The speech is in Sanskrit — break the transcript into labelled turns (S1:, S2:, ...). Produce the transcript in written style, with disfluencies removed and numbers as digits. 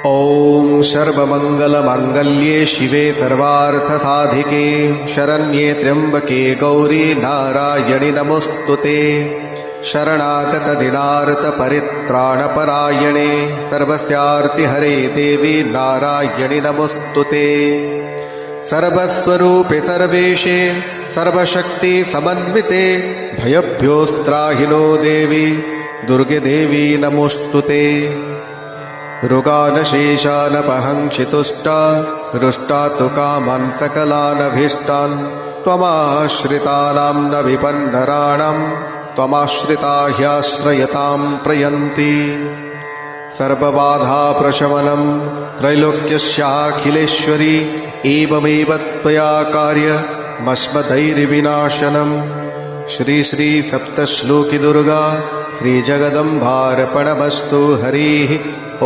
S1: ॐ सर्वमङ्गलमाङ्गल्ये शिवे सर्वार्थसाधिके शरण्ये त्र्यम्बके गौरी नारायणि नमोऽस्तुते। शरणागतदिनार्तपरित्राणपरायणे सर्वस्यार्तिहरे देवी नारायणि नमोऽस्तुते। सर्वस्वरूपे सर्वेशे सर्वशक्तिसमन्विते भयभ्योऽस्त्राहिनो देवी दुर्गे देवी नमोऽस्तुते। ऋगानशेषानपहंक्षितुष्टा रुष्टा तु कामान् सकलानभीष्टान् त्वमाश्रितानां न विपन्नराणां त्वमाश्रिता ह्याश्रयतां प्रयन्ति। सर्वबाधाप्रशमनं त्रैलोक्यस्याखिलेश्वरी एवमेव त्वया कार्यमस्मदैर्विनाशनम्। श्री श्री सप्तश्लोकी दुर्गा श्रीजगदम्बार्पणमस्तु। हरिः ॐ।